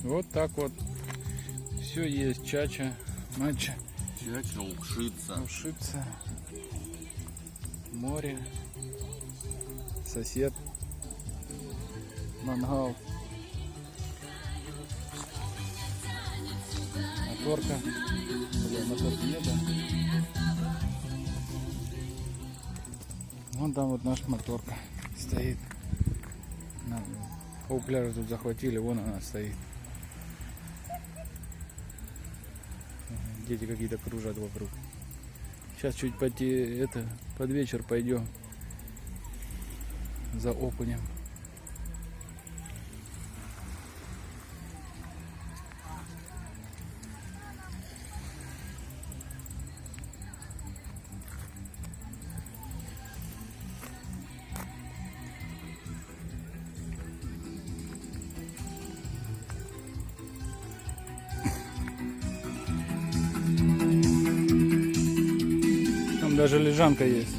Вот так вот. Все есть. Чача, матча, Чача, укшица. ушица, море, сосед, мангал, моторка. Бля, моторки нет, да? Вон там вот наша моторка стоит. Пол пляжа тут захватили, вон она стоит. Дети какие-то кружат вокруг. Сейчас чуть под вечер пойдем за окунем. Там даже лежанка есть.